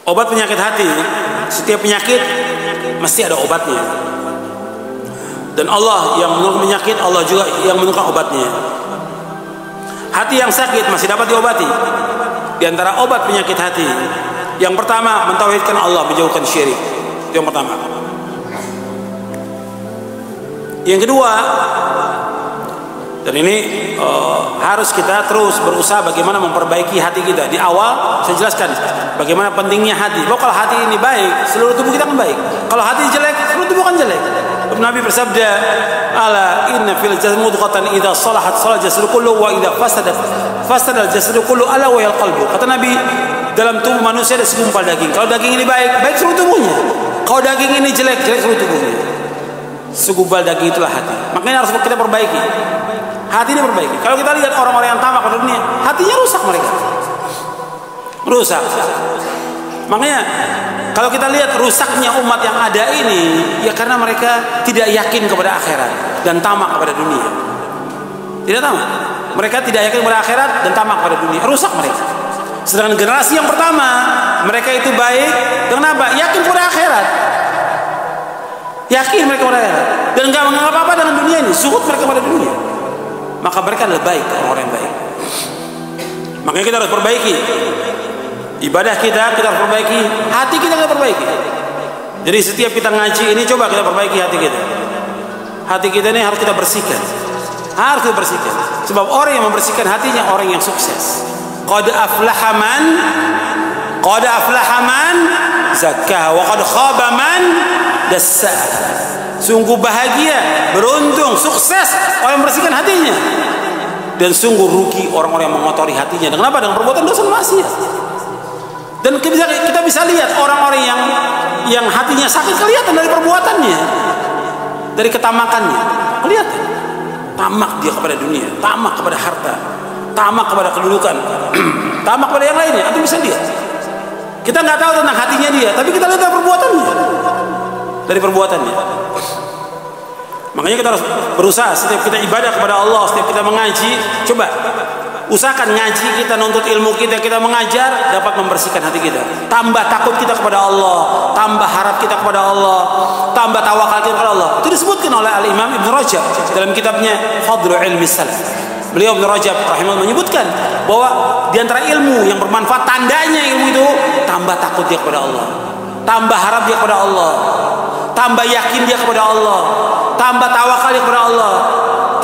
Obat penyakit hati, setiap penyakit mesti ada obatnya. Dan Allah yang menurunkan penyakit, Allah juga yang menurunkan obatnya. Hati yang sakit masih dapat diobati. Di antara obat penyakit hati, yang pertama mentauhidkan Allah, menjauhkan syirik. Itu yang pertama. Yang kedua, dan ini harus kita terus berusaha bagaimana memperbaiki hati kita. Di awal saya jelaskan bagaimana pentingnya hati. Kalau hati ini baik, seluruh tubuh kita akan baik. Kalau hati jelek, seluruh tubuh akan jelek. Nabi bersabda, "Ala inna fil jasadi mudghatan idza salahat salaha jasadu kulluhu wa idza fasada al-jasadu kulluhu ala wa al-qalbu." Kata Nabi, dalam tubuh manusia ada segumpal daging. Kalau daging ini baik, baik seluruh tubuhnya. Kalau daging ini jelek, jelek seluruh tubuhnya. Segumpal daging itulah hati. Makanya harus kita perbaiki. Hati ini perbaiki. Kalau kita lihat orang-orang yang tamak pada dunia, hatinya rusak mereka. Rusak. Makanya kalau kita lihat rusaknya umat yang ada ini, ya karena mereka tidak yakin kepada akhirat dan tamak kepada dunia. Tidak tamak. Mereka tidak yakin kepada akhirat dan tamak kepada dunia. Rusak mereka. Sedangkan generasi yang pertama, mereka itu baik. Kenapa? Yakin kepada akhirat. Yakin mereka kepada akhirat dan nggak menganggap apa dengan dunia ini. Zuhud mereka pada dunia. Maka mereka lebih baik, orang yang baik. Makanya kita harus perbaiki ibadah kita harus perbaiki, hati kita perbaiki. Jadi setiap kita ngaji ini coba kita perbaiki hati kita. Hati kita ini harus kita bersihkan. Harus kita bersihkan. Sebab orang yang membersihkan hatinya orang yang sukses. Qad aflaha man zakkaha wa qad khaba man dassaha. Sungguh bahagia, beruntung, sukses orang yang membersihkan hatinya. Dan sungguh rugi orang-orang yang mengotori hatinya. Dengan apa? Dengan perbuatan dosa maksiat. Dan kita bisa lihat orang-orang yang hatinya sakit kelihatan dari perbuatannya, dari ketamakannya, kelihatan. Tamak dia kepada dunia, tamak kepada harta, tamak kepada kedudukan, tamak kepada yang lainnya. Itu bisa lihat. Kita nggak tahu tentang hatinya dia, tapi kita lihat dari perbuatannya, dari perbuatannya. Makanya kita harus berusaha setiap kita ibadah kepada Allah, setiap kita mengaji, coba usahakan ngaji kita, nuntut ilmu kita, kita mengajar dapat membersihkan hati kita. Tambah takut kita kepada Allah, tambah harap kita kepada Allah, tambah tawakal kita kepada Allah. Itu disebutkan oleh Al-Imam Ibn Rajab dalam kitabnya Fadlu Ilmi Salaf. Beliau Ibn Rajab rahimahullah menyebutkan bahwa di antara ilmu yang bermanfaat, tandanya ilmu itu tambah takut dia kepada Allah, tambah harap dia kepada Allah, tambah yakin dia kepada Allah, tambah tawakal dia kepada Allah,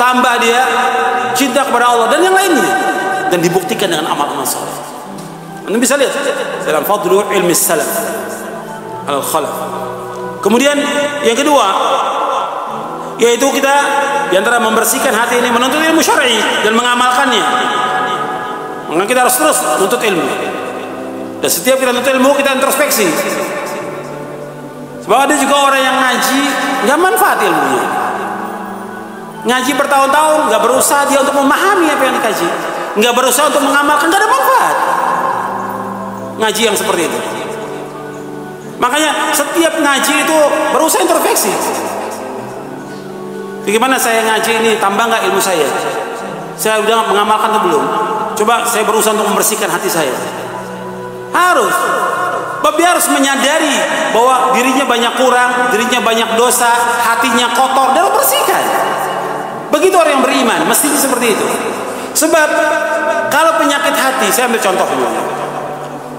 tambah dia cinta kepada Allah dan yang lainnya, dan dibuktikan dengan amal-amal saleh. Anda bisa lihat dalam Fadlu Ilmi Salaf al-Khalaf. Kemudian yang kedua, yaitu kita diantara membersihkan hati ini menuntut ilmu syar'i dan mengamalkannya. Maka kita harus terus menuntut ilmu. Dan setiap kita menuntut ilmu kita introspeksi. Sebab ada juga orang yang ngaji nggak manfaat ilmunya. Ngaji bertahun-tahun nggak berusaha dia untuk memahami apa yang dikaji, nggak berusaha untuk mengamalkan, nggak ada manfaat ngaji yang seperti itu. Makanya setiap ngaji itu berusaha introspeksi. Bagaimana saya ngaji ini, tambah nggak ilmu saya? Saya udah mengamalkan atau belum? Coba saya berusaha untuk membersihkan hati saya. Harus. Dia harus menyadari bahwa dirinya banyak kurang, dirinya banyak dosa, hatinya kotor, dan harus bersihkan. Begitu orang yang beriman, mestinya seperti itu. Sebab kalau penyakit hati, saya ambil contoh dulu.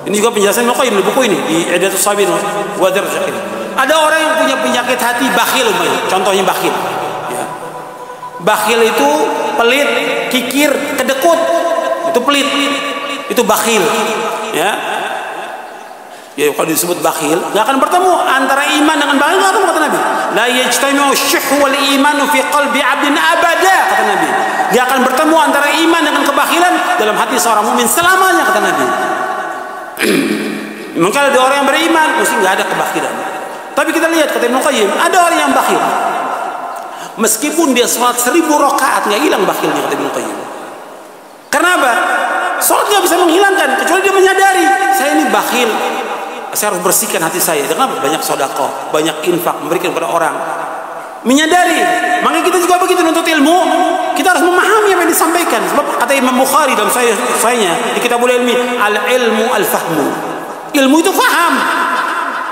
Ini juga penjelasan di buku ini di Idatus Sabin wa Darajat. Ada orang yang punya penyakit hati bakhil, contohnya bakhil. Bakhil itu pelit, kikir, kedekut. Itu pelit. Itu bakhil. Ya. Ya kalau disebut bakhil, enggak akan bertemu antara iman dengan bakhil, enggak ketemu, kata Nabi. La yajtami'u syuh wal imanu fi qalbi 'abdin abada, kata Nabi. Enggak akan bertemu antara iman dengan kebakhilan dalam hati seorang mukmin selamanya, kata Nabi. Mungkin ada orang yang beriman, mesti enggak ada kebakhilan. Tapi kita lihat kata Ibnu Qayyim, ada orang yang bakhil. Meskipun dia sholat 1000 rakaat nggak hilang bakhilnya, kata Ibnu Qayyim. Karena apa? Sholat nggak bisa menghilangkan kecuali dia menyadari saya ini bakhil. Saya harus bersihkan hati saya. Dengan banyak sedekah, banyak infak, memberikan kepada orang. Menyadari. Makanya kita juga begitu nuntut ilmu, kita harus memahami apa yang disampaikan. Sebab kata Imam Bukhari dalam sahihnya di Kitabul Ilmi, al-ilmu al-fahmu. Ilmu itu faham.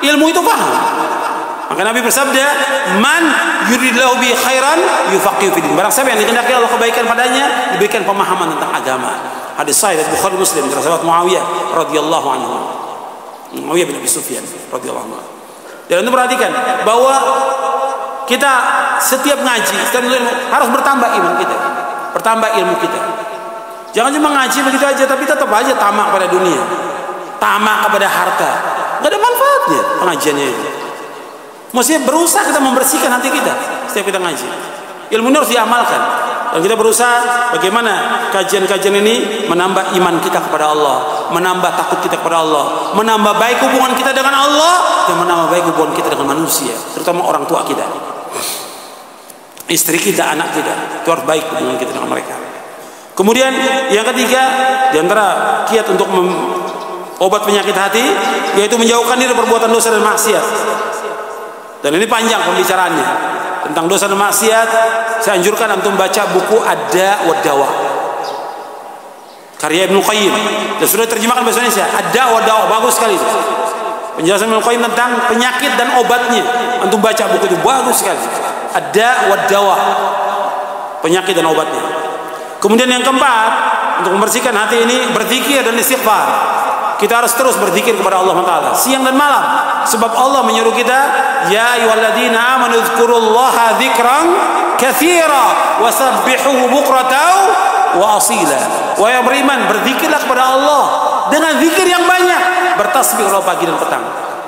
Ilmu itu paham. Maka Nabi bersabda, "Man yuridillahu bi khairan yufaqihu fid din." Barang siapa yang dikehendaki Allah kebaikan padanya, diberikan pemahaman tentang agama. Hadis sahih dari Bukhari Muslim dari sahabat Muawiyah radhiyallahu anhu. Muawiyah bin Abi Sufyan radhiyallahu anhu. Dan untuk perhatikan bahwa kita setiap ngaji, harus bertambah iman kita, bertambah ilmu kita. Jangan cuma ngaji begitu aja, tapi tetap aja tamak pada dunia, tamak kepada harta. Gak ada manfaatnya pengajiannya itu. Maksudnya berusaha kita membersihkan hati kita setiap kita ngaji. Ilmu ini harus diamalkan. Dan kita berusaha bagaimana kajian-kajian ini menambah iman kita kepada Allah, menambah takut kita kepada Allah, menambah baik hubungan kita dengan Allah, dan menambah baik hubungan kita dengan manusia, terutama orang tua kita, istri kita, anak kita. Itu harus baik hubungan kita dengan mereka. Kemudian yang ketiga, diantara kiat untuk obat penyakit hati, yaitu menjauhkan diri dari perbuatan dosa dan maksiat. Dan ini panjang pembicaraannya tentang dosa dan maksiat. Saya anjurkan antum baca buku Ad-Da' wa Dawa karya Ibnu Qayyim, dan sudah terjemahkan bahasa Indonesia. Ad-Da' wa Dawa, bagus sekali itu. Penjelasan Ibnu Qayyim tentang penyakit dan obatnya. Antum baca buku itu, bagus sekali. Ad-Da' wa Dawa, penyakit dan obatnya. Kemudian yang keempat, untuk membersihkan hati ini, berzikir dan istighfar. Kita harus terus berzikir kepada Allah Taala siang dan malam, sebab Allah menyuruh kita, ya ayyuhalladzina amanu dzkurullaha dzikran katsira wasabbihuhu bukratan wa asila. Wahai yang beriman, berzikirlah kepada Allah dengan zikir yang banyak, bertasbih kalau pagi dan petang.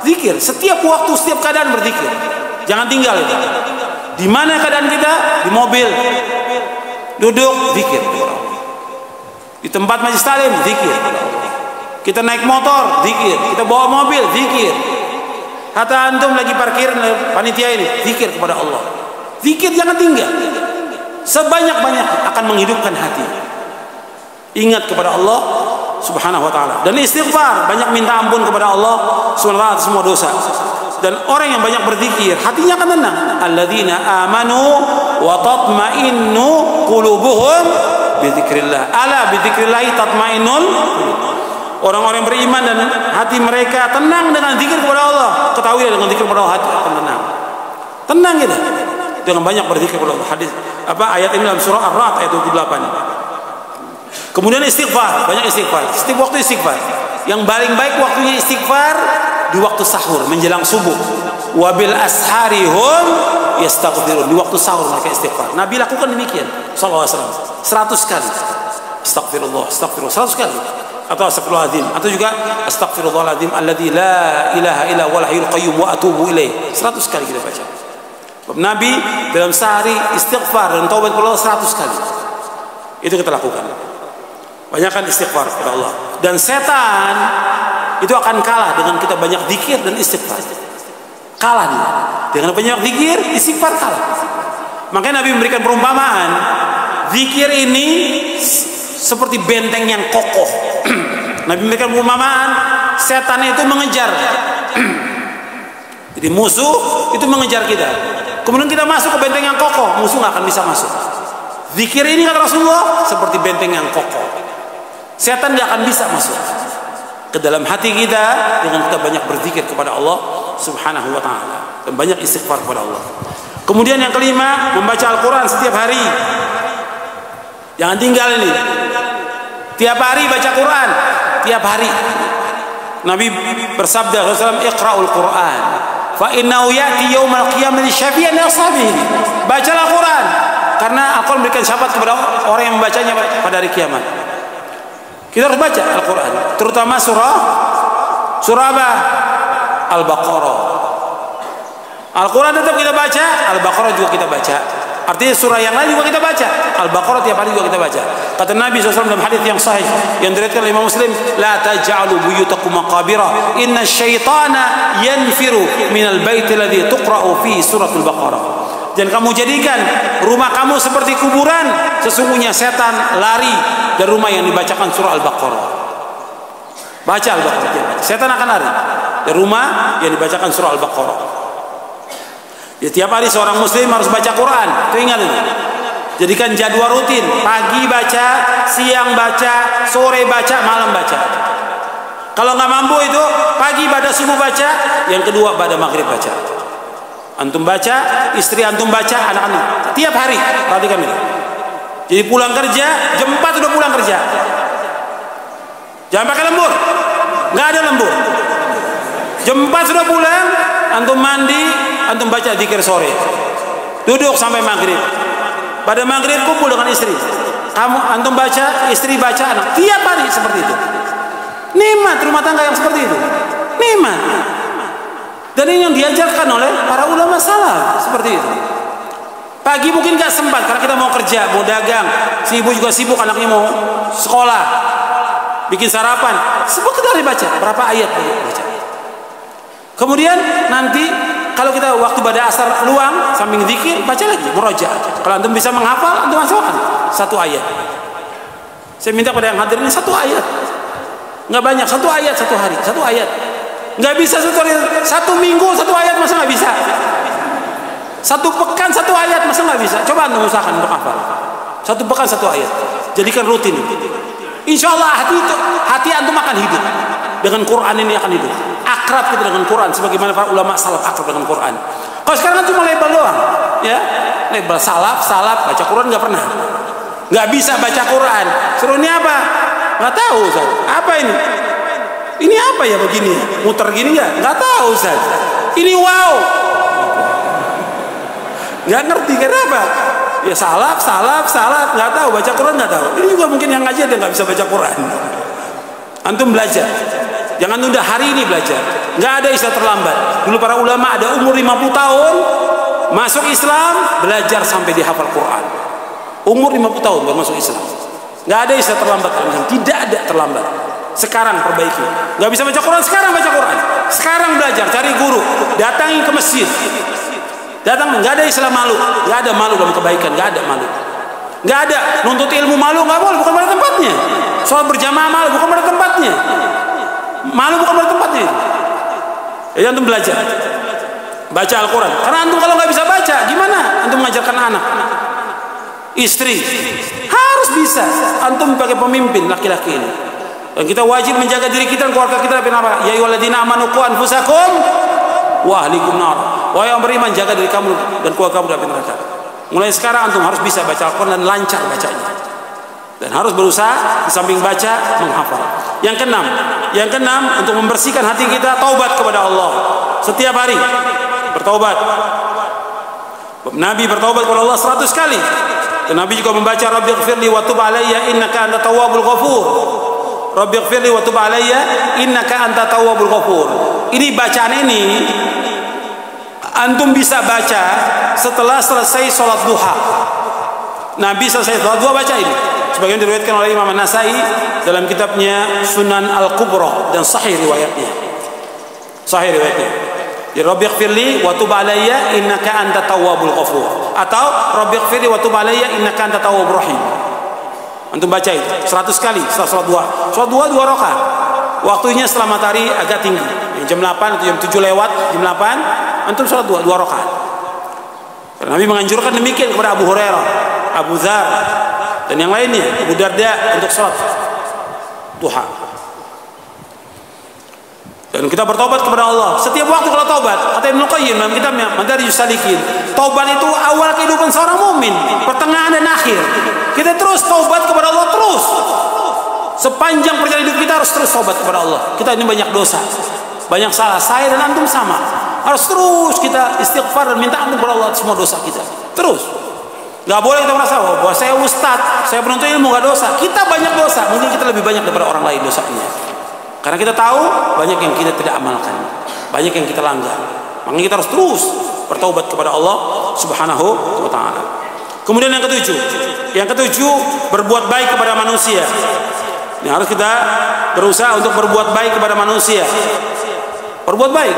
Zikir setiap waktu, setiap keadaan berzikir. Jangan tinggal itu. Di mana keadaan kita? Di mobil, duduk, zikir. Di tempat majelis taklim, zikir. Kita naik motor, zikir. Kita bawa mobil, zikir. Kata antum lagi parkir panitia ini, zikir kepada Allah. Zikir jangan tinggal. Sebanyak-banyak akan menghidupkan hati. Ingat kepada Allah Subhanahu wa taala. Dan istighfar, banyak minta ampun kepada Allah Subhanahu wa taala atas semua dosa. Dan orang yang banyak berzikir, hatinya akan tenang. Alladzina amanu wa tatma'innu qulubuhum bi dzikrillah. Ala bi dzikrillah tatma'innul. Orang-orang yang beriman dan hati mereka tenang dengan zikir kepada Allah. Ketahui dengan zikir kepada Allah hati akan tenang. Tenang kita dengan banyak berzikir kepada Allah. Hadis ayat ini dalam surah Ar-Ra'd ayat 28. Kemudian istighfar, banyak istighfar. Setiap waktu istighfar. Yang paling baik waktunya istighfar di waktu sahur menjelang subuh. Wabil asharihum yastaghfirun. Di waktu sahur mereka istighfar. Nabi lakukan demikian sallallahu alaihi wasallam 100 kali. Astagfirullah, astagfirullah 100 kali. Atau astagfirullahaladzim, atau juga astagfirullahaladzim alladzi la ilaha illa huwal hayyul qayyum wa atubu ilaih 100 kali kita baca. Nabi dalam sehari istighfar dan taubat kepada Allah 100 kali. Itu kita lakukan. Banyakkan istighfar kepada Allah. Dan setan itu akan kalah dengan kita banyak zikir dan istighfar. Kalah dia. Dengan banyak zikir, istighfar kalah. Makanya Nabi memberikan perumpamaan, zikir ini seperti benteng yang kokoh. Nabi memberikan perumpamaan, setan itu mengejar. Jadi musuh itu mengejar kita. Kemudian kita masuk ke benteng yang kokoh, musuh nggak akan bisa masuk. Zikir ini kata Rasulullah seperti benteng yang kokoh. Setan nggak akan bisa masuk ke dalam hati kita dengan kita banyak berzikir kepada Allah Subhanahu wa taala dan banyak istighfar kepada Allah. Kemudian yang kelima, membaca Al-Qur'an setiap hari. Jangan tinggal ini. Tiap hari baca Quran, tiap hari. Nabi bersabda SAW, "Iqra'ul Qur'an, fa innahu ya'ti yaumal qiyamati syafi'an li ashabihi." Bacalah Quran, karena Al-Quran memberikan syafaat kepada orang yang membacanya pada hari kiamat. Kita harus baca Al-Quran, terutama surah apa? Al-Baqarah. Al-Quran tetap kita baca, Al-Baqarah juga kita baca. Artinya surah yang lain juga kita baca. Al-Baqarah tiap hari juga kita baca. Kata Nabi SAW dalam hadis yang sahih yang diriwayatkan oleh Imam Muslim, "La taj'alu buyutakum maqabira, inna syaitana yanfiru minal bait alladhi tuqra'u fi suratul Baqarah." Dan kamu jadikan rumah kamu seperti kuburan, sesungguhnya setan lari dari rumah yang dibacakan surah Al-Baqarah. Baca Al-Baqarah. Setan akan lari dari rumah yang dibacakan surah Al-Baqarah. Ya, tiap hari seorang muslim harus baca Quran. Itu ingat itu. Jadikan jadwal rutin. Pagi baca, siang baca, sore baca, malam baca. Kalau nggak mampu itu pagi pada subuh baca, yang kedua pada maghrib baca. Antum baca, istri antum baca, anak antum tiap hari. Perhatikan ini. Jadi pulang kerja jam 4 udah pulang kerja. Jangan pakai lembur, nggak ada lembur. Jam 4 sudah pulang, antum mandi, antum baca zikir sore. Duduk sampai maghrib. Pada maghrib kumpul dengan istri. Antum baca, istri baca, anak. Tiap hari seperti itu. Nikmat rumah tangga yang seperti itu. Nikmat. Dan ini yang diajarkan oleh para ulama salaf seperti itu. Pagi mungkin gak sempat karena kita mau kerja, mau dagang. Si ibu juga sibuk, anaknya mau sekolah, bikin sarapan. Sebentar baca berapa ayat baca. Kemudian nanti kalau kita waktu pada asar luang samping zikir baca lagi murojaah. Kalau antum bisa menghafal, antum masukkan satu ayat. Saya minta pada yang hadir ini satu ayat. Nggak banyak, satu ayat satu hari, satu ayat. Nggak bisa satu minggu satu ayat, masa nggak bisa? Satu pekan satu ayat, masa nggak bisa? Coba antum usahakan untuk hafal. Satu pekan satu ayat, jadikan rutin. Insya Allah hati antum akan hidup dengan Quran ini, akan hidup. Akrab kita dengan Quran, sebagaimana para ulama salaf akrab dengan Quran. Kalau sekarang cuma label doang, ya, label salaf baca Quran nggak pernah, nggak bisa baca Quran. Serunya apa? Nggak tahu Ustaz. Apa ini? Ini apa ya begini? Muter gini ya? Nggak tahu Ustaz. Ini wow. Nggak ngerti kenapa? Ya salaf, nggak tahu baca Quran, nggak tahu. Ini juga mungkin yang ngaji dia nggak bisa baca Quran. Antum belajar. Jangan tunda hari ini belajar. Nggak ada istilah terlambat. Dulu para ulama ada umur 50 tahun masuk Islam, belajar sampai dihafal Quran. Umur 50 tahun baru masuk Islam. Nggak ada istilah terlambat, tidak ada terlambat. Sekarang perbaiki. Nggak bisa baca Quran, sekarang baca Quran. Sekarang belajar, cari guru, datangi ke masjid. Datang, nggak ada istilah malu, nggak ada malu dalam kebaikan, nggak ada malu. Nggak ada nuntut ilmu malu, nggak boleh, bukan pada tempatnya. Soal berjamaah malu, bukan pada tempatnya. Malu bukan pada tempatnya. Jadi antum belajar, baca Al-Quran. Karena antum kalau nggak bisa baca, gimana antum mengajarkan anak, istri? Harus bisa. Antum sebagai pemimpin laki-laki ini, dan kita wajib menjaga diri kita dan keluarga kita. Kenapa? Ya ayyuhalladzina amanu qu anfusakum wa ahlikum nar. Wahai yang beriman, jaga diri kamu dan keluarga kamu dari neraka. Mulai sekarang antum harus bisa baca Al-Quran dan lancar bacanya. Dan harus berusaha di samping baca menghafal. Yang keenam untuk membersihkan hati kita, taubat kepada Allah setiap hari, bertaubat. Nabi bertaubat kepada Allah 100 kali. Dan Nabi juga membaca Rabbighfirli wa tub alayya innaka antat tawwabul ghafur. Rabbighfirli wa tub alayya innaka antat tawwabul ghafur. Ini bacaan ini antum bisa baca setelah selesai sholat duha. Nabi selesai sholat duha baca ini. Sebagian diriwayatkan oleh Imam An-Nasai dalam kitabnya Sunan Al-Kubra, dan sahih riwayatnya. Sahih riwayatnya. Ya Rabbighfirli wa tub alayya innaka antat tawwabul ghafur, atau Rabbighfirli wa tub alayya innaka antat tawwabur rahim. Antum baca itu 100 kali setelah sholat duha. Sholat duha 2 rakaat. Waktunya setelah matahari agak tinggi. Jam 8 atau jam 7 lewat, jam 8 antum sholat 2 rakaat. Nabi menganjurkan demikian kepada Abu Hurairah, Abu Dzar, dan yang lainnya, Abu Darda, untuk sholat duha. Dan kita bertobat kepada Allah setiap waktu. Kalau tobat, kata Ibnu Qayyim dalam kitabnya Madarijus Salikin, tobat itu awal kehidupan seorang mukmin, pertengahan dan akhir. Kita terus tobat kepada Allah terus. Sepanjang perjalanan hidup kita harus terus tobat kepada Allah. Kita ini banyak dosa, banyak salah. Saya dan antum sama. Harus terus kita istighfar dan minta ampun kepada Allah semua dosa kita. Terus. Gak boleh kita merasa bahwa saya ustadz, saya penuntut ilmu, gak dosa. Kita banyak dosa, mungkin kita lebih banyak daripada orang lain dosanya. Karena kita tahu banyak yang kita tidak amalkan, banyak yang kita langgar. Makanya kita harus terus bertaubat kepada Allah Subhanahu wa ta'ala. Kemudian yang ketujuh, berbuat baik kepada manusia. Ini harus kita berusaha untuk berbuat baik kepada manusia. Berbuat baik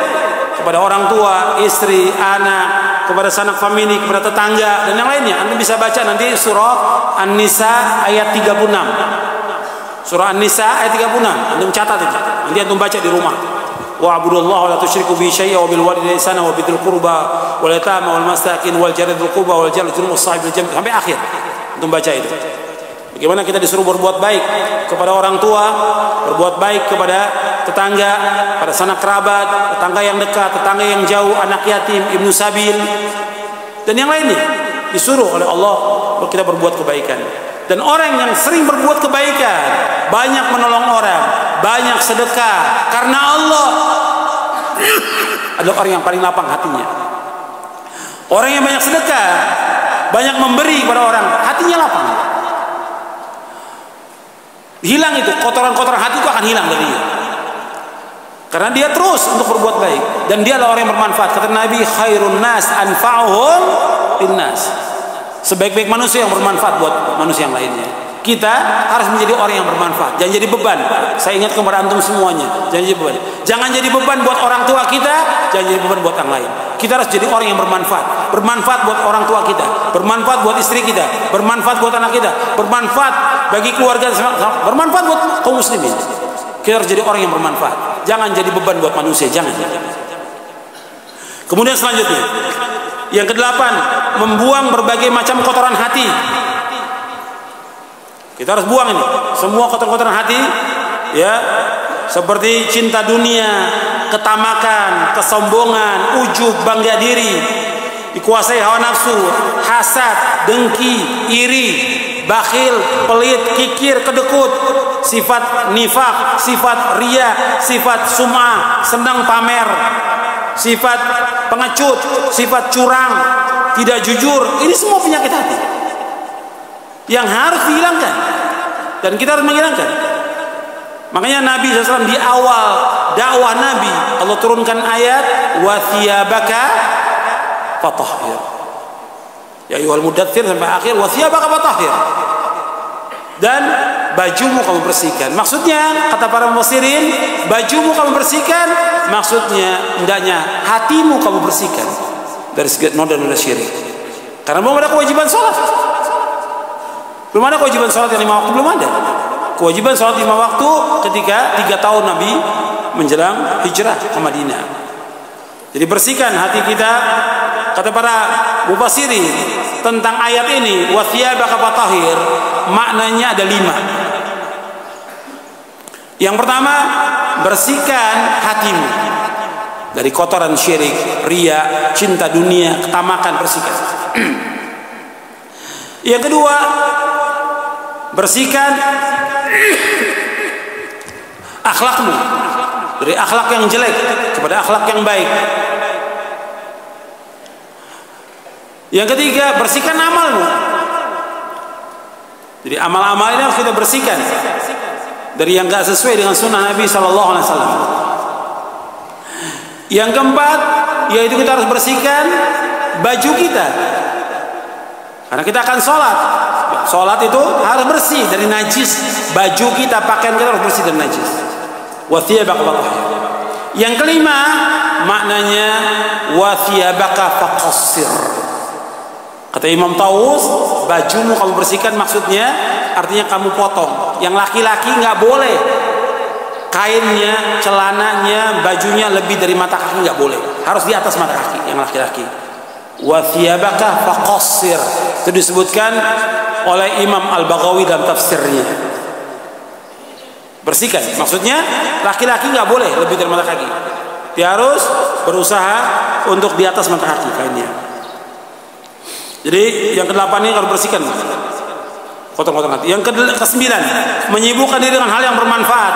kepada orang tua, istri, anak, kepada sanak famili, kepada tetangga, dan yang lainnya. Anda bisa baca nanti surah An-Nisa ayat 36. Surah An-Nisa ayat 36. Anda catat itu. Nanti Anda baca di rumah. Wa'budullaha wa la tusyriku bihi syai'an wa bil walidayni ihsana wa bidzil qurba wal yatama wal masakin wal jari dzil qurba wal jari dzil sahibil jambi, sampai akhir. Anda baca itu. Bagaimana kita disuruh berbuat baik kepada orang tua, berbuat baik kepada tetangga, pada sanak kerabat, tetangga yang dekat, tetangga yang jauh, anak yatim, ibnu sabil, dan yang lainnya. Disuruh oleh Allah kita berbuat kebaikan. Dan orang yang sering berbuat kebaikan, banyak menolong orang, banyak sedekah karena Allah, adalah orang yang paling lapang hatinya. Orang yang banyak sedekah, banyak memberi kepada orang, hatinya lapang. Hilang itu, kotoran-kotoran hati itu akan hilang dari dia. Karena dia terus untuk berbuat baik, dan dia adalah orang yang bermanfaat. Kata Nabi, khairun nas anfa'uhum linnas. Sebaik-baik manusia yang bermanfaat buat manusia yang lainnya. Kita harus menjadi orang yang bermanfaat, jangan jadi beban. Saya ingat kepada antum semuanya, jangan jadi beban. Jangan jadi beban buat orang tua kita, jangan jadi beban buat orang lain. Kita harus jadi orang yang bermanfaat. Bermanfaat buat orang tua kita, bermanfaat buat istri kita, bermanfaat buat anak kita, bermanfaat bagi keluarga, bermanfaat buat kaum muslimin. Kita harus jadi orang yang bermanfaat. Jangan jadi beban buat manusia, jangan. Kemudian selanjutnya, yang kedelapan, membuang berbagai macam kotoran hati. Kita harus buang ini semua kotoran-kotoran hati, ya, seperti cinta dunia, ketamakan, kesombongan, ujub, bangga diri, dikuasai hawa nafsu, hasad, dengki, iri, bakhil, pelit, kikir, kedekut, sifat nifak, sifat ria, sifat sum'ah, senang pamer, sifat pengecut, sifat curang, tidak jujur. Ini semua penyakit hati yang harus dihilangkan, dan kita harus menghilangkan. Makanya Nabi SAW di awal dakwah Nabi, Allah turunkan ayat wa thiyabaka fatahhir, ya ayyuhal mudaththir, sampai akhir wa thiyabaka fatahhir, dan bajumu kamu bersihkan. Maksudnya kata para mufassirin, bajumu kamu bersihkan, maksudnya hendaknya hatimu kamu bersihkan dari segala noda-noda syirik. Karena belum ada kewajiban sholat, belum ada kewajiban sholat yang 5 waktu, belum ada kewajiban sholat 5 waktu ketika 3 tahun Nabi menjelang hijrah ke Madinah. Jadi bersihkan hati kita. Kata para mufassirin tentang ayat ini, wa thiyabaka fatahhir, maknanya ada 5. Yang pertama, bersihkan hatimu dari kotoran syirik, ria, cinta dunia, ketamakan, bersihkan. Yang kedua, bersihkan akhlakmu dari akhlak yang jelek kepada akhlak yang baik. Yang ketiga, bersihkan amalmu. Jadi amal-amal ini harus kita bersihkan dari yang gak sesuai dengan sunnah Nabi Sallallahu Alaihi Wasallam. Yang keempat, yaitu kita harus bersihkan baju kita, karena kita akan sholat. Sholat itu harus bersih dari najis. Baju kita, pakaian kita harus bersih dari najis. Wa thiyabaka fatahhir. Yang kelima, maknanya wa thiyabaka faqassir. Kata Imam Tawus, bajumu kamu bersihkan, maksudnya artinya kamu potong. Yang laki-laki nggak boleh kainnya, celananya, bajunya lebih dari mata kaki, nggak boleh. Harus di atas mata kaki yang laki-laki. Wa thiyabaka faqassir. Itu disebutkan oleh Imam Al-Baghawi dalam tafsirnya. Bersihkan, maksudnya laki-laki nggak boleh lebih dari mata kaki. Dia harus berusaha untuk di atas mata kaki kainnya. Jadi yang ke-8 ini harus bersihkan kotor-kotor hati. Yang ke-9, menyibukkan diri dengan hal yang bermanfaat.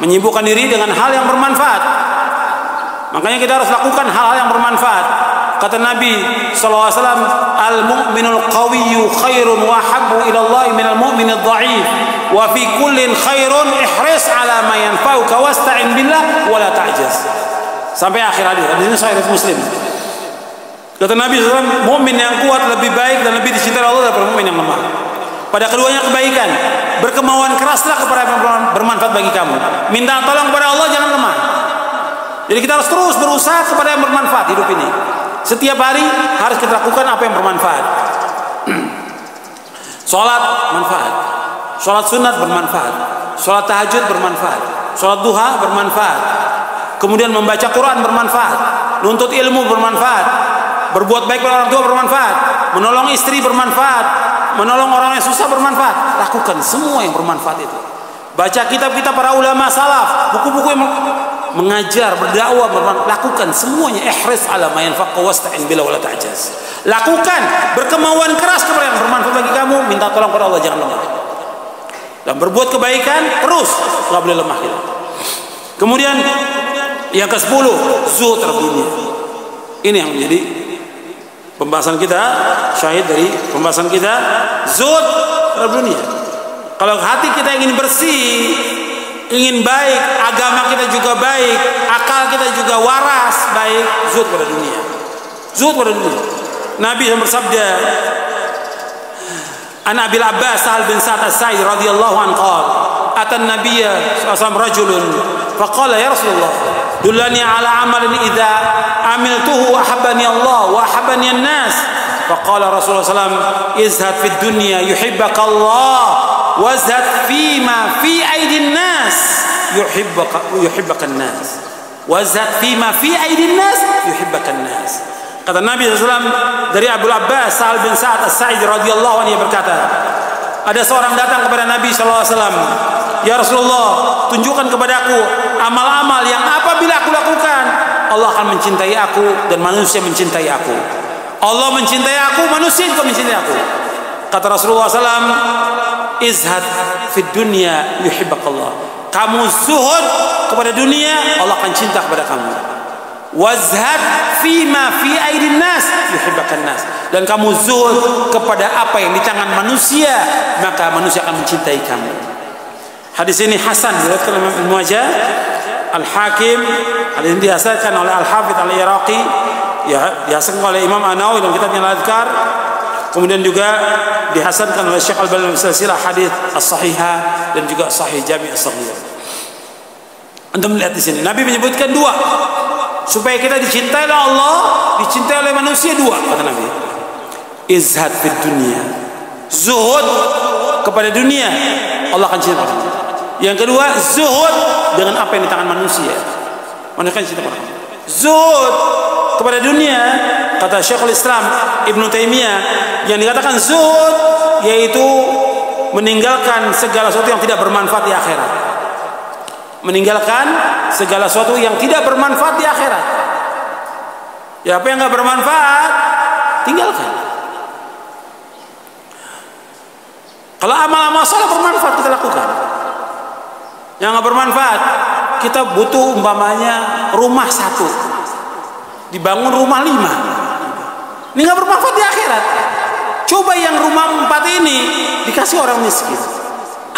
Menyibukkan diri dengan hal yang bermanfaat. Makanya kita harus lakukan hal-hal yang bermanfaat. Kata Nabi SAW, al-mu'minul qawiyyu khairun wa habbu ilallahi minal mu'minid dha'if, wa fi kullin khairun ihris ala ma yanfa'uka wasta'in billah wa la ta'jaz. Sampai akhir hadis. Ini sahih Muslim. Kata Nabi SAW, mukmin yang kuat lebih baik dan lebih dicintai Allah daripada mukmin yang lemah. Pada keduanya kebaikan, berkemauan keraslah kepada yang bermanfaat bagi kamu. Minta tolong kepada Allah, jangan lemah. Jadi kita harus terus berusaha kepada yang bermanfaat hidup ini. Setiap hari harus kita lakukan apa yang bermanfaat. Sholat manfaat, sholat sunat bermanfaat, sholat tahajud bermanfaat, sholat duha bermanfaat, kemudian membaca Quran bermanfaat, nuntut ilmu bermanfaat, berbuat baik pada orang tua bermanfaat, menolong istri bermanfaat, menolong orang yang susah bermanfaat. Lakukan semua yang bermanfaat itu. Baca kitab-kitab para ulama salaf, buku-buku yang mengajar, berdakwah, lakukan semuanya. Ihris ala ma yanfa'u wasta'in billah wala ta'jaz. Lakukan, berkemauan keras kepada yang bermanfaat bagi kamu, minta tolong kepada Allah, jangan lemah. Dan berbuat kebaikan terus, enggak boleh lemah kita. Kemudian yang ke-10, zuhud terhadap dunia. Ini yang menjadi pembahasan kita, syahid dari pembahasan kita, zuhud terhadap dunia. Kalau hati kita ingin bersih, ingin baik, agama kita juga baik, akal kita juga waras, baik, zuhud pada dunia. Zuhud pada dunia. Nabi yang bersabda, An Abil Abbas Sahal bin Sa'ad As-Sa'id radhiyallahu anhu qala, atan nabiyya sallallahu rajulun faqala ya Rasulullah, dullani ala amalin idza amiltuhu ahabbani Allah wa ahabbani an-nas. Faqala Rasulullah sallallahu alaihi wasallam, izhad fid dunya yuhibbaka Allah wazhad fima fi aidin nas yuhibbaka an-nas. Wazhad fima fi aidin nas yuhibbaka an-nas. Kata Nabi SAW dari Abu Abbas Sa'al bin Sa'ad As-Sa'id radhiyallahu anhu berkata, ada seorang datang kepada Nabi SAW, ya Rasulullah, tunjukkan kepadaku amal-amal yang apabila aku lakukan Allah akan mencintai aku dan manusia mencintai aku. Allah mencintai aku, manusia juga mencintai aku. Kata Rasulullah SAW, izhad fid dunya yuhibbakallah. Kamu zuhud kepada dunia, Allah akan cinta kepada kamu. Wazhad fima fi aidin nas yuhibbakan nas. Dan kamu zuhud kepada apa yang di tangan manusia, maka manusia akan mencintai kamu. Hadis ini hasan diriwayatkan oleh Ibnu Majah, Al-Hakim. Hadis ini dihasankan oleh Al-Hafidz Al-Iraqi, ya, dihasankan oleh Imam An-Nawawi dalam kitabnya Al-Adhkar. Kemudian juga dihasankan oleh Syekh Al-Albani dalam silsilah hadis as-sahihah dan juga Sahih Jami' as-Shaghir. Anda melihat di sini Nabi menyebutkan dua supaya kita dicintai oleh Allah, dicintai oleh manusia. Dua kata Nabi, izhad fid dunya, zuhud kepada dunia, Allah akan cinta pada kita. Yang kedua, zuhud dengan apa yang di tangan manusia, manusia akan cinta pada kita. Zuhud kepada dunia, kata Syekhul Islam Ibnu Taimiyah, yang dikatakan zuhud yaitu meninggalkan segala sesuatu yang tidak bermanfaat di akhirat. Meninggalkan segala sesuatu yang tidak bermanfaat di akhirat. Ya, apa yang nggak bermanfaat tinggalkan. Kalau amal-amal saleh bermanfaat kita lakukan. Yang nggak bermanfaat, kita butuh umpamanya rumah 1, dibangun rumah 5. Ini nggak bermanfaat di akhirat. Coba yang rumah 4 ini dikasih orang miskin.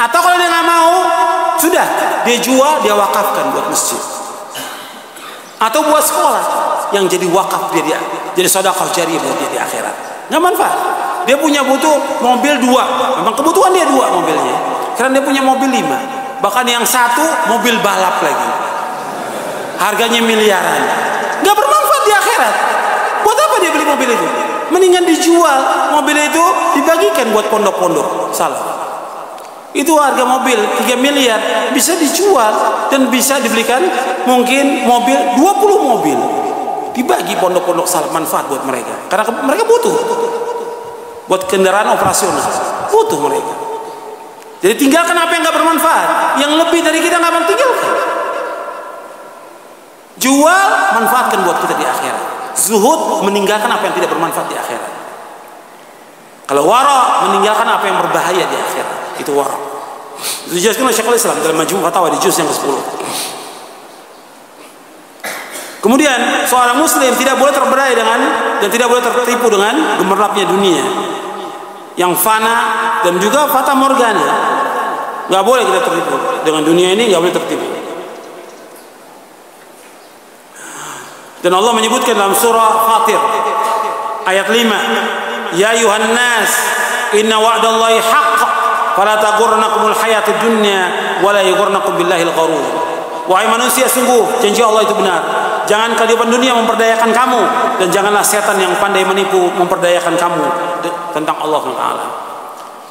Atau kalau dia nggak mau, sudah dia jual, dia wakafkan buat masjid atau buat sekolah yang jadi wakaf dia jadi sedekah jariyah buat dia di akhirat. Nggak manfaat. Dia punya butuh mobil 2, memang kebutuhan dia 2 mobilnya, karena dia punya mobil 5, bahkan yang 1 mobil balap lagi, harganya miliaran. Nggak bermanfaat di akhirat. Buat apa dia beli mobil itu? Mendingan dijual mobil itu, dibagikan buat pondok-pondok. Salah. Itu harga mobil 3 miliar bisa dijual dan bisa dibelikan mungkin mobil 20 mobil, dibagi pondok-pondok salah, manfaat buat mereka karena mereka butuh buat kendaraan operasional, butuh mereka. Jadi tinggalkan apa yang nggak bermanfaat, yang lebih dari kita nggak tinggalkan. Jual, manfaatkan buat kita di akhirat. Zuhud, meninggalkan apa yang tidak bermanfaat di akhirat. Kalau wara, meninggalkan apa yang berbahaya di akhirat. Itu wara. Itu dijelaskan oleh Syekhul Islam dalam Majmu' Fatawa di juz yang ke-10. Kemudian seorang muslim tidak boleh terberai dengan dan tidak boleh tertipu dengan gemerlapnya dunia yang fana dan juga fata morgana. Nggak boleh kita tertipu dengan dunia ini, nggak boleh tertipu. Dan Allah menyebutkan dalam surah Fatir ayat 5, ya ayuhan nas inna wa'dallahi haqq fala taghurrannakumul hayatud dunya wala yughurrannakum billahil gharur. Wahai manusia, sungguh janji Allah itu benar. Jangan kehidupan dunia memperdayakan kamu, dan janganlah setan yang pandai menipu memperdayakan kamu tentang Allah Taala.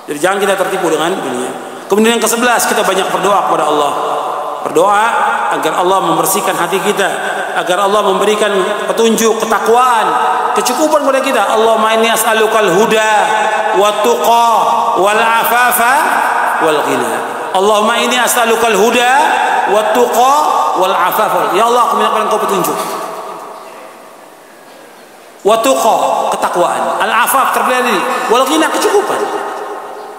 Jadi jangan kita tertipu dengan dunia. Kemudian yang ke-11, kita banyak berdoa kepada Allah. Berdoa agar Allah membersihkan hati kita, agar Allah memberikan petunjuk, ketakwaan, kecukupan kepada kita. Allahumma inni as'alukal huda wa tuqa wal afafa wal ghina. Allahumma inni as'alukal huda wat tuqa wal afaf. Ya Allah, aku minta Engkau petunjuk. Wa tuqa, ketakwaan. Al afaf, terpilih diri. Wal ghina, kecukupan.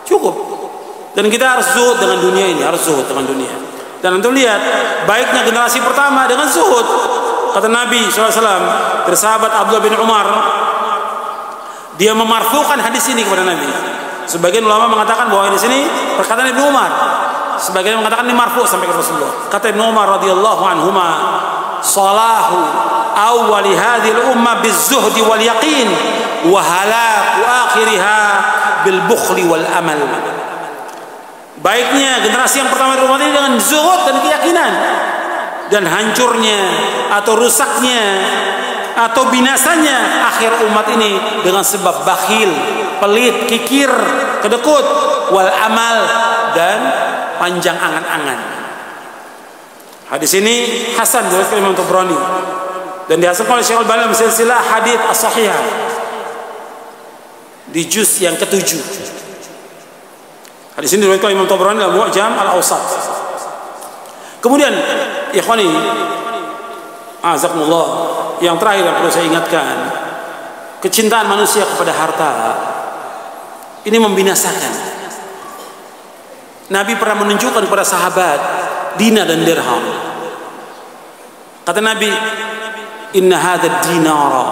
Cukup. Dan kita harus zuhud dengan dunia ini, harus zuhud dengan dunia. Dan untuk lihat baiknya generasi pertama dengan zuhud. Kata Nabi SAW dari sahabat Abdullah bin Umar, dia memarfukan hadis ini kepada Nabi. Sebagian ulama mengatakan bahwa di sini perkataan Ibnu Umar, sebagian mengatakan ini marfu sampai ke Rasulullah. Kata Ibnu Umar radhiyallahu anhuma, salahu awwali hadhil ummah bizuhdi wal yaqin wa halaku akhiriha bil bukhli wal amal. Baiknya generasi yang pertama di umat ini dengan zuhud dan keyakinan, dan hancurnya atau rusaknya atau binasanya akhir umat ini dengan sebab bakhil, pelit, kikir, kedekut, wal amal, dan panjang angan-angan. Hadis ini hasan diriwayatkan Imam Tabrani dan dihasankan oleh Syekh Al-Albani dalam silsilah hadits as-sahihah di juz yang ke-7. Hadis ini diriwayatkan Imam Tabrani dalam Mu'jam Al-Awsat. Kemudian ikhwani azakumullah, yang terakhir yang perlu saya ingatkan, kecintaan manusia kepada harta ini membinasakan. Nabi pernah menunjukkan kepada sahabat dinar dan dirham. Kata Nabi, inna hadzal dinara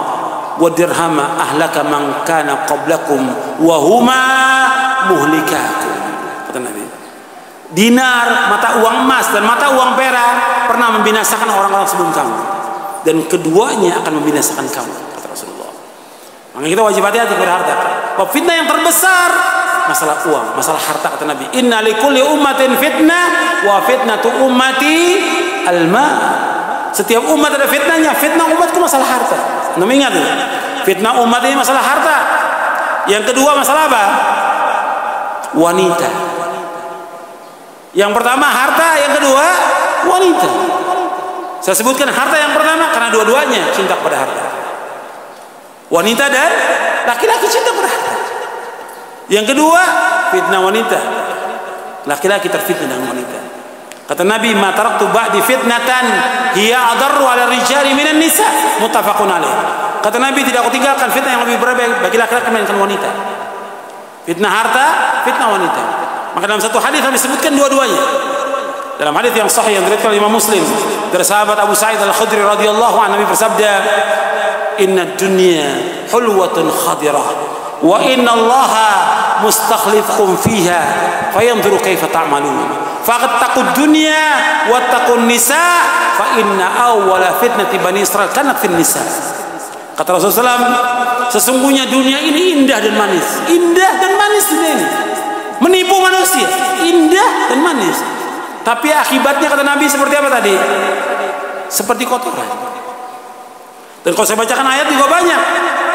wa dirhama ahlaka man kana qablakum wa huma muhlikakum. Kata Nabi, dinar, mata uang emas dan mata uang perak pernah membinasakan orang-orang sebelum kamu, dan keduanya akan membinasakan kamu, kata Rasulullah. Maka kita wajib hati-hati pada harta. Fitnah yang terbesar masalah uang, masalah harta, kata Nabi, inna likulli ummatin fitnah wa fitnatu ummati alma. Setiap umat ada fitnahnya. Fitnah umatku masalah harta. Anda ingat ya? Fitnah umat ini masalah harta. Yang kedua masalah apa? Wanita. Yang pertama harta, yang kedua wanita. Saya sebutkan harta yang pertama karena dua-duanya cinta kepada harta. Wanita dan laki-laki cinta kepada harta. Yang kedua fitnah wanita. Laki-laki terfitnah dengan wanita. Kata Nabi, ma taraktu ba'di fitnatan hiya adarru 'ala rijali minan nisa, muttafaqun alaih. Kata Nabi, tidak aku tinggalkan fitnah yang lebih berat bagi laki-laki melainkan wanita. Fitnah harta, fitnah wanita. Maka dalam satu hadis Nabi sebutkan dua-duanya. Dalam hadis yang sahih yang diriwayatkan oleh Imam Muslim dari sahabat Abu Sa'id Al-Khudri radhiyallahu anhu, Nabi bersabda, inna dunya hulwatun khadirah wa inna Allaha mustakhlifkum fiha fayanzuru kaifa ta'malun. Fattaqud dunya wattaqun nisa fa inna awwala fitnati bani Israil kanat fin nisa. Kata Rasulullah SAW, sesungguhnya dunia ini indah dan manis. Indah dan manis dunia ini. Menipu manusia, indah dan manis. Tapi akibatnya kata Nabi seperti apa tadi? Seperti kotoran. Dan kalau saya bacakan ayat juga banyak.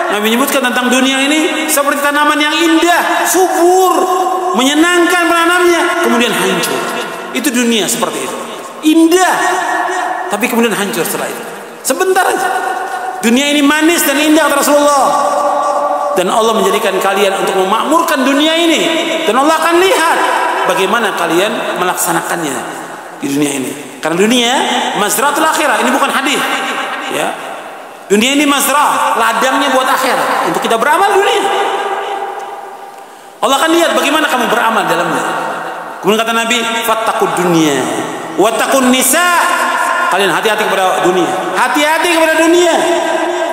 Nabi menyebutkan tentang dunia ini seperti tanaman yang indah, subur, menyenangkan penanamnya, kemudian hancur. Itu dunia seperti itu. Indah, tapi kemudian hancur setelah itu. Sebentar aja. Dunia ini manis dan indah kata Rasulullah. Dan Allah menjadikan kalian untuk memakmurkan dunia ini. Dan Allah akan lihat bagaimana kalian melaksanakannya di dunia ini. Karena dunia mazratul akhirah, ini bukan hadis. Ya. Dunia ini mazrah, ladangnya buat akhirat, untuk kita beramal dunia. Allah akan lihat bagaimana kamu beramal dalamnya. Kemudian kata Nabi, fattaqud dunya wattaqun nisa. Kalian hati-hati kepada dunia, hati-hati kepada dunia,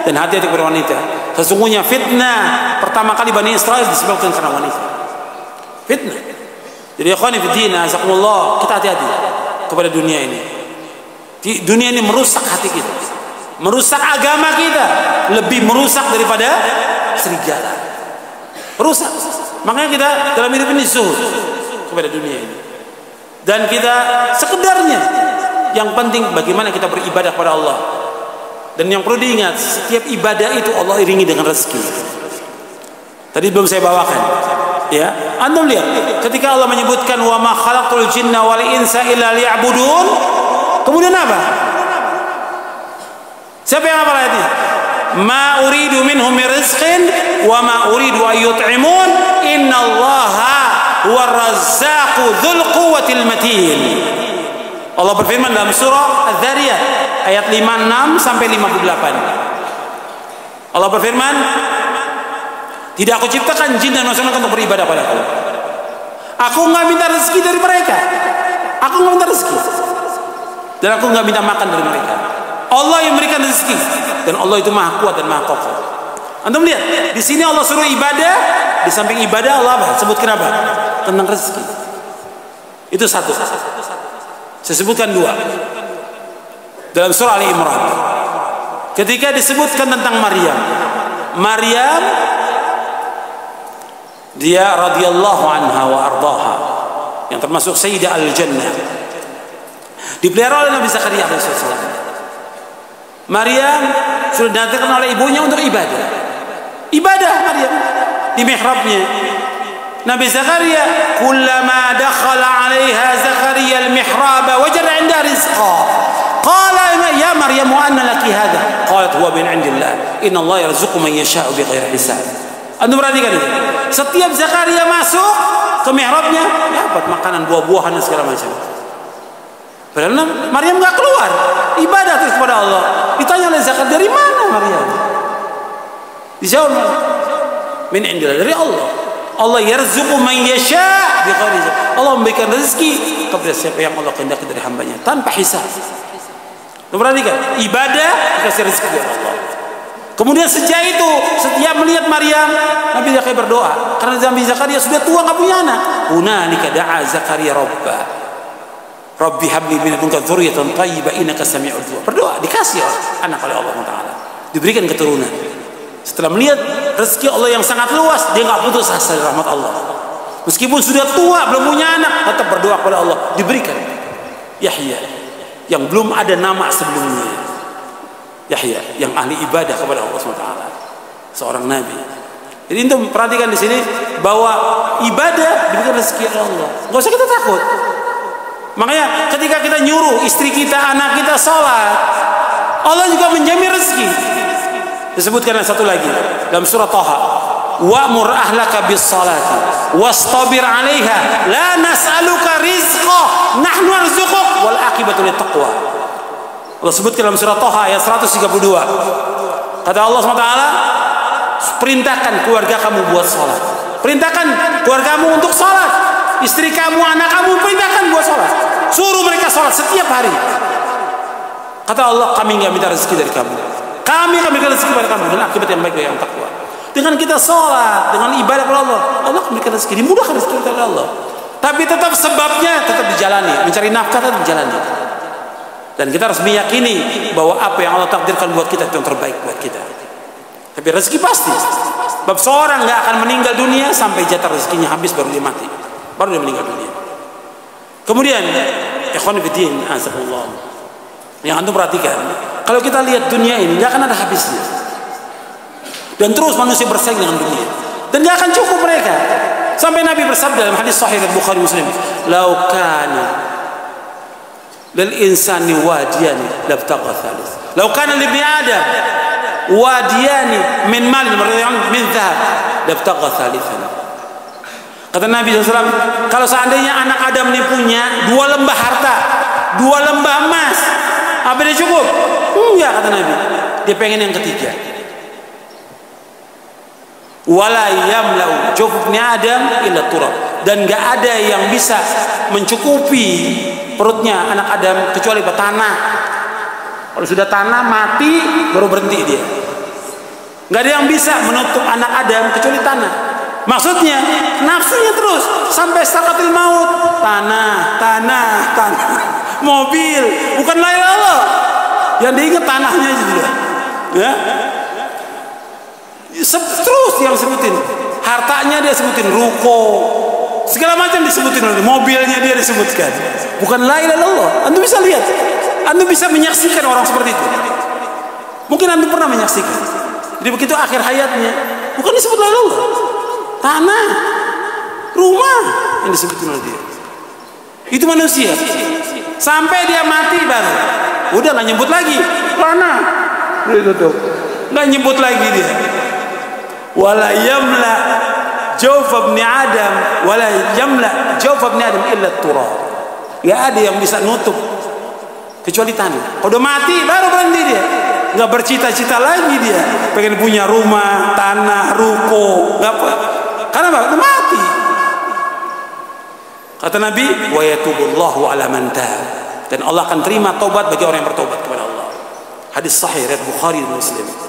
dan hati-hati kepada wanita. Sesungguhnya fitnah pertama kali Bani Israil disebabkan karena wanita. Fitnah. Jadi ikhwani fiddin, azakumullah, kita hati-hati kepada dunia ini. Dunia ini merusak hati kita, merusak agama kita, lebih merusak daripada serigala. Merusak. Makanya kita dalam hidup ini zuhud kepada dunia ini. Dan kita sekedarnya, yang penting bagaimana kita beribadah kepada Allah. Dan yang perlu diingat, setiap ibadah itu Allah iringi dengan rezeki. Tadi belum saya bawakan. Ya, Anda lihat ketika Allah menyebutkan wa ma khalaqtul jinna wal insa illa liya'budun, kemudian apa? Siapa yang hafal ayatnya? Ma uridu minhum min rizqin wa ma uridu an yut'imun innallaha huwa razzaqu dzul quwwatil matin. Allah berfirman dalam surah Az-Zariyat ayat 56 sampai 58. Allah berfirman, tidak aku ciptakan jin dan manusia untuk beribadah padaku. Aku nggak minta rezeki dari mereka. Aku nggak minta rezeki. Dan aku nggak minta makan dari mereka. Allah yang memberikan rezeki. Dan Allah itu maha kuat dan maha kokoh. Antum lihat, di sini Allah suruh ibadah, di samping ibadah Allah apa? Sebutkan apa? Tentang rezeki. Itu satu. Saya sebutkan dua. Dalam surah Ali Imran, ketika disebutkan tentang Maryam, dia radhiyallahu anha wa ardaha, yang termasuk Sayyidah al-Jannah, dipelihara oleh Nabi Zakaria alaihissalam. Maryam sudah didatangkan oleh ibunya untuk ibadah Maryam di mihrabnya. Nabi Zakaria, kullama dakhala 'alaiha Zakaria al-mihrab wajada 'inda rizqa. Qala ya Maryam anna laki hadha? Qalat huwa min 'indillah. Inna Allah yarzuqu man yasha'u bighairi hisab. Anda perhatikan ini. Setiap Zakaria masuk ke mihrabnya, dapat makanan, buah-buahan dan segala macam. Padahal Maryam nggak keluar, ibadah terus kepada Allah. Ditanya oleh Zakaria, dari mana Maryam? Dijawab, min indillah, dari Allah. Allah yarzuqu man yasha' bighairi hisab. Allah memberikan rezeki kepada siapa yang Allah kehendaki dari hambanya tanpa hisab. Perhatikan, ibadah dikasih rezeki dari Allah. Kemudian sejak itu, setiap melihat Maryam, Nabi Zakaria berdoa. Karena Nabi Zakaria sudah tua, nggak punya anak. Hunalika da'a Zakaria Rabbah, Rabbi habli min ladunka dzurriyyatan thayyibah innaka sami'ud du'a. Berdoa, dikasih anak oleh Allah Taala, diberikan keturunan. Setelah melihat rezeki Allah yang sangat luas, dia nggak putus asa dari rahmat Allah. Meskipun sudah tua, belum punya anak, tetap berdoa kepada Allah, diberikan Yahya yang belum ada nama sebelumnya. Yahya yang ahli ibadah kepada Allah SWT, seorang nabi. Jadi untuk perhatikan di sini bahwa ibadah diberikan rezeki oleh Allah. Gak usah kita takut. Makanya ketika kita nyuruh istri kita, anak kita sholat, Allah juga menjamin rezeki. Disebutkan satu lagi dalam surah Thaha, wa'mur ahlaka bis salati wastabir 'alaiha la nas'aluka rizqa nahnu narzuquk wal aqibatu lit taqwa. Allah sebutkan dalam surah Thaha ayat 132. Kata Allah SWT, perintahkan keluarga kamu buat sholat. Perintahkan keluargamu untuk sholat. Istri kamu, anak kamu, perintahkan buat sholat. Suruh mereka sholat setiap hari. Kata Allah, kami nggak minta rezeki dari kamu. Kami akan berikan rezeki kepada kamu dan akibat yang baik dari yang takwa. Dengan kita sholat, dengan ibadah kepada Allah, Allah akan berikan rezeki. Dimudahkan rezeki kepada Allah. Tapi tetap sebabnya tetap dijalani. Mencari nafkah tetap dijalani. Dan kita harus meyakini bahwa apa yang Allah takdirkan buat kita itu yang terbaik buat kita. Tapi rezeki pasti. Sebab seorang nggak akan meninggal dunia sampai jatah rezekinya habis baru dia mati, baru dia meninggal dunia. Kemudian, ikhwan fillah, azakumullah. Yang antum perhatikan, kalau kita lihat dunia ini nggak akan ada habisnya. Dan terus manusia bersaing dengan dunia. Dan nggak akan cukup mereka. Sampai Nabi bersabda dalam hadis sahih Bukhari Muslim, "Lau kana lil insani wadiyani labtagha thalith. Lau kana li ibni Adam wadiyani min malin min dhahab labtagha thalithan." Kata Nabi SAW, kalau seandainya anak Adam ini punya 2 lembah harta, 2 lembah emas, apa dia cukup? Enggak, kata Nabi. Dia pengen yang ketiga. Wala yamlau jawfni Adam illa turab. Dan enggak ada yang bisa mencukupi perutnya anak Adam kecuali tanah. Kalau sudah tanah mati baru berhenti dia. Nggak ada yang bisa menutup anak Adam kecuali tanah. Maksudnya nafsunya terus sampai sakatil maut. Tanah, tanah, tanah. Mobil, bukan la ilaha illallah. Yang diingat tanahnya juga. Ya. Terus yang sebutin. Hartanya dia sebutin, ruko, segala macam disebutin, mobilnya dia disebutkan. Bukan la ilaha illallah. Antum bisa lihat, antum bisa menyaksikan orang seperti itu. Mungkin antum pernah menyaksikan. Jadi begitu akhir hayatnya, bukan disebut la ilaha illallah. Tanah, rumah yang disebutkan oleh dia. Itu manusia. Sampai dia mati baru, udah nggak nyebut lagi tanah, udah tutup, nggak nyebut lagi dia. Wala yamla jawf ibn Adam wala yamla jawf ibn Adam illa turab. Ya ada yang bisa nutup kecuali tanah. Kalau udah mati baru berhenti dia. Nggak bercita-cita lagi dia pengen punya rumah, tanah, ruko, nggak apa. Karena udah mati. Kata Nabi, wa yatubullahu ala man tab. Dan Allah akan terima taubat bagi orang yang bertobat kepada Allah. Hadis sahih riwayat Bukhari dan Muslim.